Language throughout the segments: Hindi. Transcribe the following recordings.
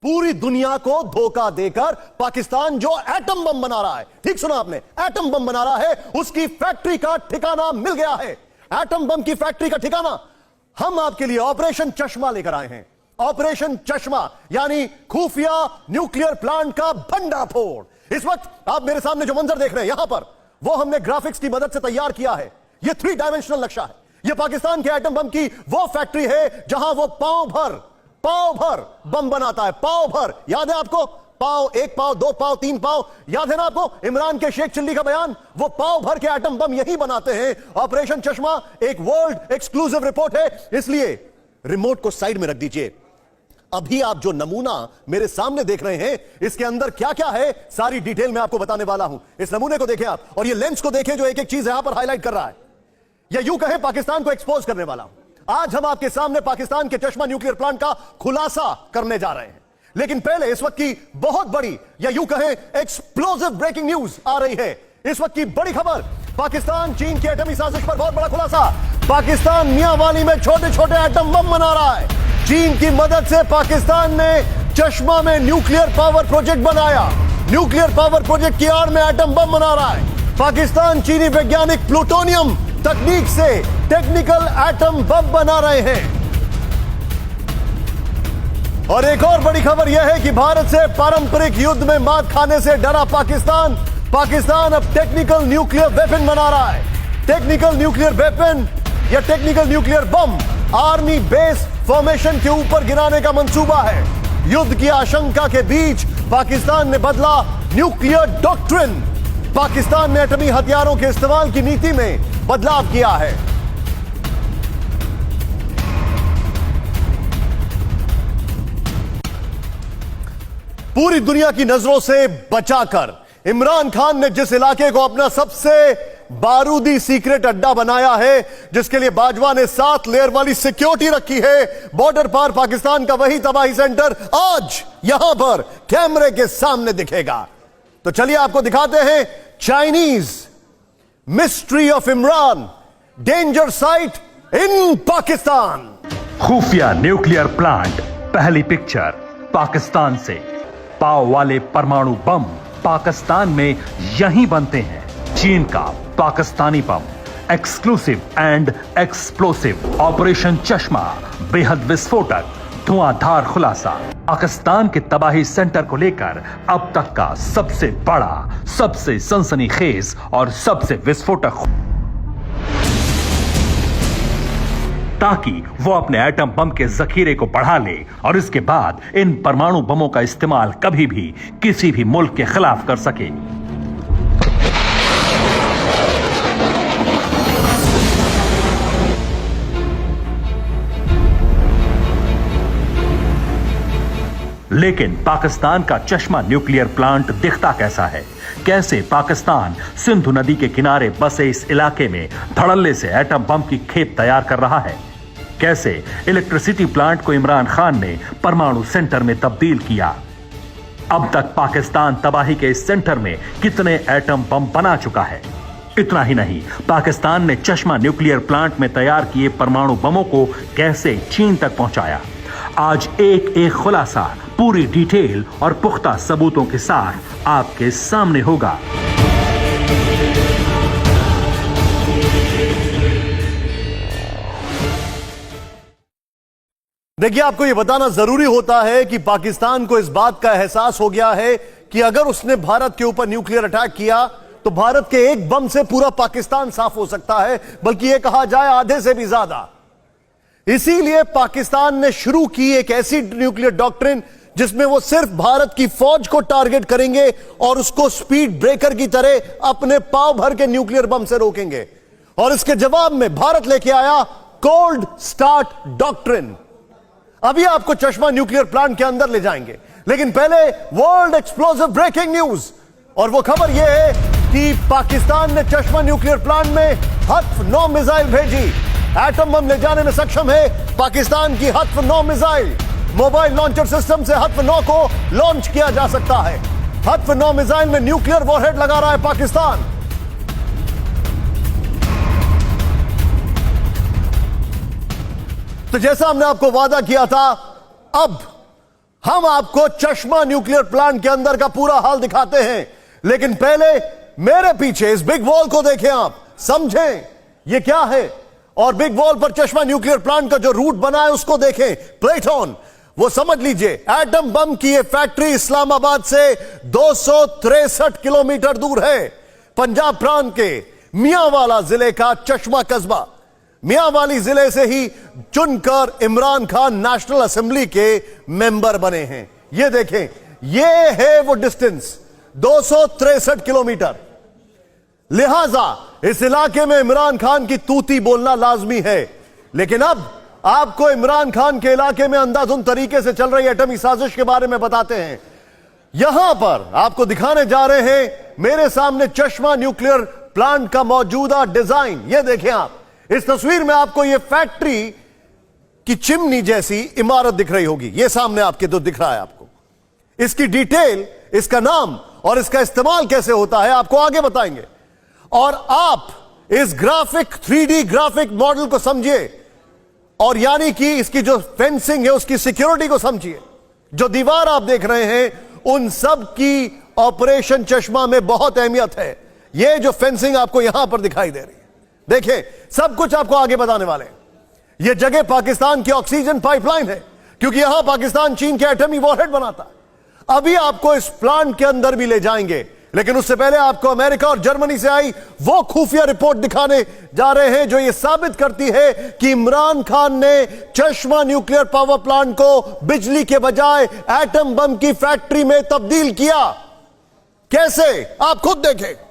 पूरी दुनिया को धोखा देकर पाकिस्तान जो एटम बम बना रहा है, ठीक सुना आपने, एटम बम बना रहा है, उसकी फैक्ट्री का ठिकाना मिल गया है। एटम बम की फैक्ट्री का ठिकाना हम आपके लिए ऑपरेशन चश्मा लेकर आए हैं। ऑपरेशन चश्मा यानी खुफिया न्यूक्लियर प्लांट का भंडाफोड़। इस वक्त आप मेरे सामने जो मंजर देख रहे हैं यहां पर, वो हमने ग्राफिक्स की मदद से तैयार किया है। यह 3 डायमेंशनल नक्शा है। यह पाकिस्तान के एटम बम की वो फैक्ट्री है जहां वो पाव भर बम बनाता है। पाव भर, याद है आपको? पाव, 1 पाव, 2 पाव, 3 पाव, याद है ना आपको इमरान के शेख चिल्ली का बयान? वो पाव भर के एटम बम यही बनाते हैं। ऑपरेशन चश्मा एक वर्ल्ड एक्सक्लूसिव रिपोर्ट है, इसलिए रिमोट को साइड में रख दीजिए। अभी आप जो नमूना मेरे सामने देख रहे हैं, इसके अंदर क्या क्या है सारी डिटेल मैं आपको बताने वाला हूं। इस नमूने को देखें आप, और ये लेंस को देखें जो एक एक चीज यहां पर हाईलाइट कर रहा है, या यूं कहें पाकिस्तान को एक्सपोज करने वाला हूं। आज हम आपके सामने पाकिस्तान के चश्मा न्यूक्लियर प्लांट का खुलासा करने जा रहे हैं, लेकिन पहले इस वक्त की बहुत बड़ी, या यूं कहें एक्सप्लोसिव ब्रेकिंग न्यूज आ रही है। इस वक्त की बड़ी खबर, पाकिस्तान चीन की एटमी साजिश पर बहुत बड़ा खुलासा। पाकिस्तान मियांवाली में छोटे छोटे एटम बम बना रहा है। चीन की मदद से पाकिस्तान ने चश्मा में न्यूक्लियर पावर प्रोजेक्ट बनाया। न्यूक्लियर पावर प्रोजेक्ट की आड़ में एटम बम बना रहा है। पाकिस्तान चीनी वैज्ञानिक प्लूटोनियम तकनीक से टेक्निकल एटम बम बना रहे हैं। और एक और बड़ी खबर यह है कि भारत से पारंपरिक युद्ध में मात खाने से डरा पाकिस्तान अब टेक्निकल न्यूक्लियर वेपन बना रहा है। टेक्निकल न्यूक्लियर वेपन या technical nuclear bomb army base formation के ऊपर गिराने का मंसूबा है। युद्ध की आशंका के बीच पाकिस्तान ने बदला न्यूक्लियर डॉक्ट्रिन। पाकिस्तान ने एटमी हथियारों के इस्तेमाल की नीति में बदलाव किया है। पूरी दुनिया की नजरों से बचाकर इमरान खान ने जिस इलाके को अपना सबसे बारूदी सीक्रेट अड्डा बनाया है, जिसके लिए बाजवा ने 7 लेयर वाली सिक्योरिटी रखी है, बॉर्डर पार पाकिस्तान का वही तबाही सेंटर आज यहां पर कैमरे के सामने दिखेगा। तो चलिए आपको दिखाते हैं Chinese mystery of Imran, danger site in Pakistan. खुफिया न्यूक्लियर प्लांट, पहली पिक्चर पाकिस्तान से। पाव वाले परमाणु बम पाकिस्तान में यहीं बनते हैं। चीन का पाकिस्तानी बम, एक्सक्लूसिव एंड एक्सप्लोसिव। ऑपरेशन चश्मा, बेहद विस्फोटक धुआंधार खुलासा। पाकिस्तान के तबाही सेंटर को लेकर अब तक का सबसे बड़ा, सबसे सनसनीखेज और सबसे विस्फोटक, ताकि वो अपने एटम बम के जखीरे को बढ़ा ले और इसके बाद इन परमाणु बमों का इस्तेमाल कभी भी किसी भी मुल्क के खिलाफ कर सके। लेकिन पाकिस्तान का चश्मा न्यूक्लियर प्लांट दिखता कैसा है? कैसे पाकिस्तान सिंधु नदी के किनारे बसे इस इलाके में धड़ल्ले से एटम बम की खेप तैयार कर रहा है? कैसे इलेक्ट्रिसिटी प्लांट को इमरान खान ने परमाणु सेंटर में तब्दील किया? अब तक पाकिस्तान तबाही के इस सेंटर में कितने एटम बम बना चुका है? इतना ही नहीं, पाकिस्तान ने चश्मा न्यूक्लियर प्लांट में तैयार किए परमाणु बमों को कैसे चीन तक पहुंचाया? आज एक एक खुलासा पूरी डिटेल और पुख्ता सबूतों के साथ आपके सामने होगा। देखिए, आपको यह बताना जरूरी होता है कि पाकिस्तान को इस बात का एहसास हो गया है कि अगर उसने भारत के ऊपर न्यूक्लियर अटैक किया तो भारत के एक बम से पूरा पाकिस्तान साफ हो सकता है, बल्कि यह कहा जाए आधे से भी ज्यादा। इसीलिए पाकिस्तान ने शुरू की एक ऐसी न्यूक्लियर डॉक्ट्रिन जिसमें वो सिर्फ भारत की फौज को टारगेट करेंगे और उसको स्पीड ब्रेकर की तरह अपने पाव भर के न्यूक्लियर बम से रोकेंगे। और इसके जवाब में भारत लेके आया कोल्ड स्टार्ट डॉक्ट्रिन। अभी आपको चश्मा न्यूक्लियर प्लांट के अंदर ले जाएंगे, लेकिन पहले वर्ल्ड एक्सप्लोसिव ब्रेकिंग न्यूज। और वो खबर यह है कि पाकिस्तान ने चश्मा न्यूक्लियर प्लांट में हत्फ 9 मिसाइल भेजी। एटम बम ले जाने में सक्षम है पाकिस्तान की Hatf 9 missile. Mobile launcher system से हत्फ 9 को लॉन्च किया जा सकता है। हत्फ 9 मिसाइल में न्यूक्लियर वॉरहेड लगा रहा है पाकिस्तान। तो जैसा हमने आपको वादा किया था, अब हम आपको चश्मा न्यूक्लियर प्लांट के अंदर का पूरा हाल दिखाते हैं, लेकिन पहले मेरे पीछे इस बिग वॉल को देखें, आप समझें ये क्या है। और बिग वॉल पर चश्मा न्यूक्लियर प्लांट का जो रूट बना है उसको देखें, प्लेटोन, वो समझ लीजिए एटम बम की ये फैक्ट्री इस्लामाबाद से 263 किलोमीटर दूर है। पंजाब प्रांत के मियांवाला जिले का चश्मा कस्बा, मियांवाली जिले से ही चुनकर इमरान खान नेशनल असेंबली के मेंबर बने हैं। ये देखें, ये है वो डिस्टेंस 263 किलोमीटर। लिहाजा इस इलाके में इमरान खान की तूती बोलना लाजमी है। लेकिन अब आपको इमरान खान के इलाके में अंधाधुंध तरीके से चल रही एटमी साजिश के बारे में बताते हैं। यहां पर आपको दिखाने जा रहे हैं मेरे सामने चश्मा न्यूक्लियर प्लांट का मौजूदा डिजाइन। यह देखें आप, इस तस्वीर में आपको यह फैक्ट्री की चिमनी जैसी इमारत दिख रही होगी। यह सामने आपके तो दिख रहा है आपको। इसकी डिटेल, इसका नाम और इसका इस्तेमाल कैसे होता है आपको आगे बताएंगे। और आप इस ग्राफिक 3D ग्राफिक मॉडल को समझिए, और यानी कि इसकी जो फेंसिंग है उसकी सिक्योरिटी को समझिए। जो दीवार आप देख रहे हैं उन सब की ऑपरेशन चश्मा में बहुत अहमियत है। यह जो फेंसिंग आपको यहां पर दिखाई दे रही है, देखिए सब कुछ आपको आगे बताने वाले हैं। यह जगह पाकिस्तान की ऑक्सीजन पाइपलाइन है, क्योंकि यहां पाकिस्तान चीन के एटमी वॉरहेड बनाता है। अभी आपको इस प्लांट के अंदर भी ले जाएंगे, लेकिन उससे पहले आपको अमेरिका और जर्मनी से आई वो खुफिया रिपोर्ट दिखाने जा रहे हैं जो यह साबित करती है कि इमरान खान ने चश्मा न्यूक्लियर पावर प्लांट को बिजली के बजाय एटम बम की फैक्ट्री में तब्दील किया। कैसे, आप खुद देखें।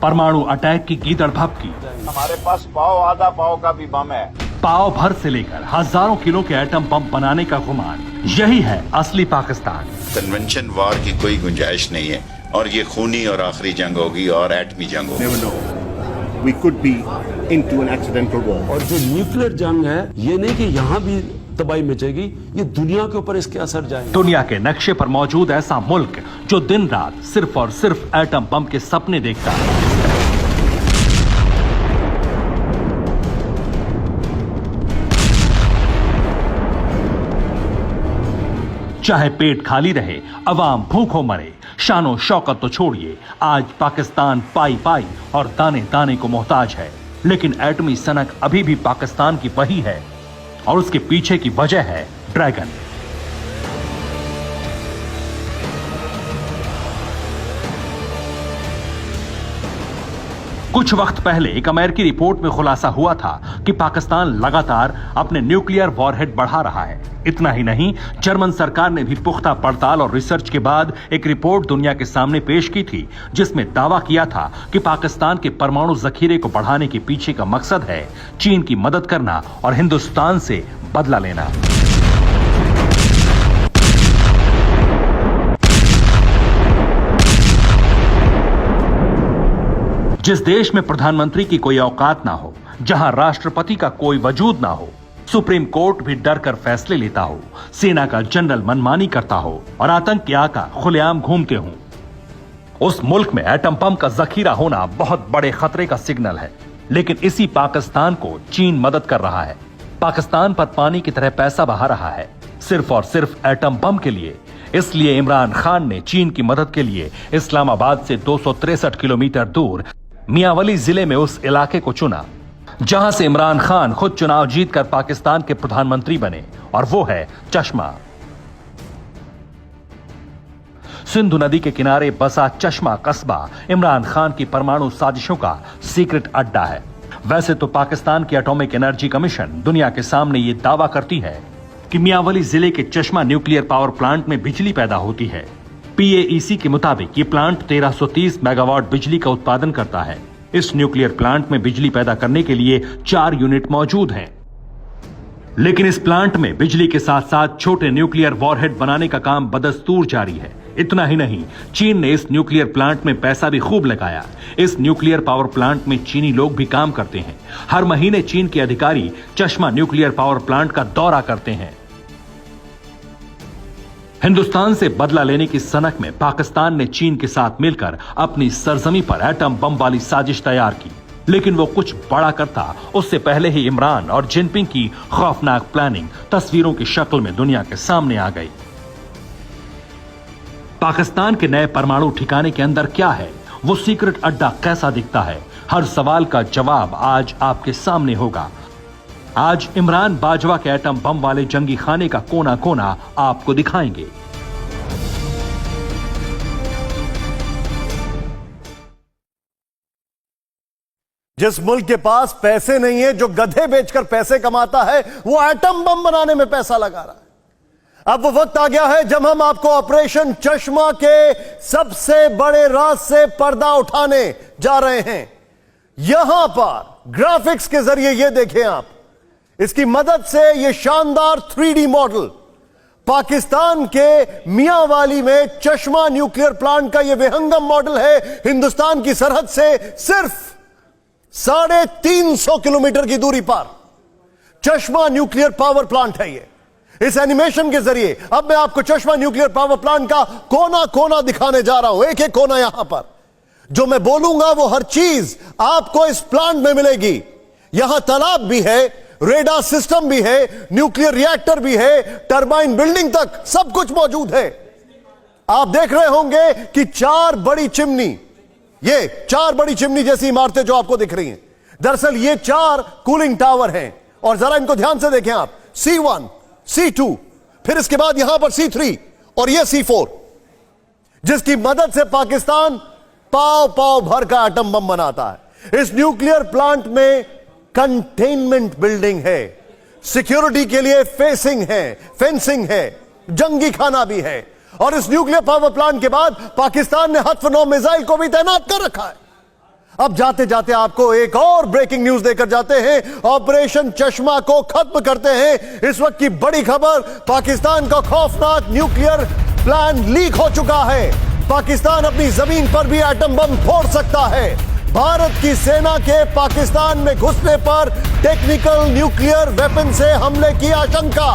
परमाणु अटैक की गीदड़ भभकी। हमारे पास पाव आधा पाव का भी बम है। पाव भर से लेकर हजारों किलो के एटम बम बनाने का गुमान, यही है असली पाकिस्तान। कन्वेंशन वार की कोई गुंजाइश नहीं है, और ये खूनी और आखिरी जंग होगी और एटमी जंग होगी। We could be into an accidental war. और जो न्यूक्लियर जंग है, ये नहीं कि यहाँ भी तबाही मचेगी, ये दुनिया के ऊपर इसके असर जाएंगे। दुनिया के नक्शे पर मौजूद ऐसा मुल्क जो दिन रात सिर्फ और सिर्फ एटम बम के सपने देखता है। चाहे पेट खाली रहे, अवाम भूखों मरे, शानो शौकत तो छोड़िए, आज पाकिस्तान पाई पाई और दाने दाने को मोहताज है। लेकिन एटमी सनक अभी भी पाकिस्तान की वही है, और उसके पीछे की वजह है ड्रैगन। कुछ वक्त पहले एक अमेरिकी रिपोर्ट में खुलासा हुआ था कि पाकिस्तान लगातार अपने न्यूक्लियर वॉरहेड बढ़ा रहा है। इतना ही नहीं, जर्मन सरकार ने भी पुख्ता पड़ताल और रिसर्च के बाद एक रिपोर्ट दुनिया के सामने पेश की थी, जिसमें दावा किया था कि पाकिस्तान के परमाणु जखीरे को बढ़ाने के पीछे का मकसद है चीन की मदद करना और हिंदुस्तान से बदला लेना। जिस देश में प्रधानमंत्री की कोई औकात ना हो, जहां राष्ट्रपति का कोई वजूद ना हो, सुप्रीम कोर्ट भी डर कर फैसले लेता हो, सेना का जनरल मनमानी करता हो और आतंक के आका खुलेआम घूमते हों, उस मुल्क में एटम बम का जखीरा होना बहुत बड़े खतरे का सिग्नल है। लेकिन इसी पाकिस्तान को चीन मदद कर रहा है, पाकिस्तान पर पानी की तरह पैसा बहा रहा है, सिर्फ और सिर्फ एटम बम के लिए। इसलिए इमरान खान ने चीन की मदद के लिए इस्लामाबाद से 263 किलोमीटर दूर मियांवाली जिले में उस इलाके को चुना जहां से इमरान खान खुद चुनाव जीतकर पाकिस्तान के प्रधानमंत्री बने, और वो है चश्मा। सिंधु नदी के किनारे बसा चश्मा कस्बा इमरान खान की परमाणु साजिशों का सीक्रेट अड्डा है। वैसे तो पाकिस्तान की एटॉमिक एनर्जी कमीशन दुनिया के सामने ये दावा करती है कि मियांवाली जिले के चश्मा न्यूक्लियर पावर प्लांट में बिजली पैदा होती है। PAEC के मुताबिक ये प्लांट 1330 मेगावाट बिजली का उत्पादन करता है। इस न्यूक्लियर प्लांट में बिजली पैदा करने के लिए 4 यूनिट मौजूद हैं। लेकिन इस प्लांट में बिजली के साथ साथ छोटे न्यूक्लियर वॉरहेड बनाने का काम बदस्तूर जारी है। इतना ही नहीं, चीन ने इस न्यूक्लियर प्लांट में पैसा भी खूब लगाया। इस न्यूक्लियर पावर प्लांट में चीनी लोग भी काम करते हैं। हर महीने चीन के अधिकारी चश्मा न्यूक्लियर पावर प्लांट का दौरा करते हैं। हिंदुस्तान से बदला लेने की सनक में पाकिस्तान ने चीन के साथ मिलकर अपनी सरजमी पर एटम बम वाली साजिश तैयार की, लेकिन वो कुछ बड़ा करता उससे पहले ही इमरान और जिनपिंग की खौफनाक प्लानिंग तस्वीरों की शक्ल में दुनिया के सामने आ गई। पाकिस्तान के नए परमाणु ठिकाने के अंदर क्या है, वो सीक्रेट अड्डा कैसा दिखता है, हर सवाल का जवाब आज आपके सामने होगा। आज इमरान बाजवा के एटम बम वाले जंगी खाने का कोना कोना आपको दिखाएंगे। जिस मुल्क के पास पैसे नहीं है, जो गधे बेचकर पैसे कमाता है, वो एटम बम बनाने में पैसा लगा रहा है। अब वो वक्त आ गया है जब हम आपको ऑपरेशन चश्मा के सबसे बड़े राज से पर्दा उठाने जा रहे हैं। यहां पर ग्राफिक्स के जरिए ये देखें आप, इसकी मदद से ये शानदार 3D मॉडल पाकिस्तान के मियांवाली में चश्मा न्यूक्लियर प्लांट का ये विहंगम मॉडल है। हिंदुस्तान की सरहद से सिर्फ 350 किलोमीटर की दूरी पर चश्मा न्यूक्लियर पावर प्लांट है ये। इस एनिमेशन के जरिए अब मैं आपको चश्मा न्यूक्लियर पावर प्लांट का कोना कोना दिखाने जा रहा हूं, एक एक कोना। यहां पर जो मैं बोलूंगा वो हर चीज आपको इस प्लांट में मिलेगी। यहां तालाब भी है, रेडार सिस्टम भी है, न्यूक्लियर रिएक्टर भी है, टरबाइन बिल्डिंग तक सब कुछ मौजूद है। आप देख रहे होंगे कि 4 बड़ी चिमनी, ये 4 बड़ी चिमनी जैसी इमारतें जो आपको दिख रही हैं, दरअसल ये 4 कूलिंग टावर हैं। और जरा इनको ध्यान से देखें आप, C1, C2, फिर इसके बाद यहां पर C3 और ये C4, जिसकी मदद से पाकिस्तान पाव पाव भर का एटम बम बनाता है। इस न्यूक्लियर प्लांट में कंटेनमेंट बिल्डिंग है, सिक्योरिटी के लिए फेंसिंग है, जंगी खाना भी है। और इस न्यूक्लियर पावर प्लांट के बाद पाकिस्तान ने हत्फ-9 मिसाइल को भी तैनात कर रखा है। अब जाते जाते आपको एक और ब्रेकिंग न्यूज देकर जाते हैं। ऑपरेशन चश्मा को खत्म करते हैं। इस वक्त की बड़ी खबर, पाकिस्तान का खौफनाक न्यूक्लियर प्लान लीक हो चुका है। पाकिस्तान अपनी जमीन पर भी एटम बम फोड़ सकता है। भारत की सेना के पाकिस्तान में घुसने पर टेक्निकल न्यूक्लियर वेपन से हमले की आशंका।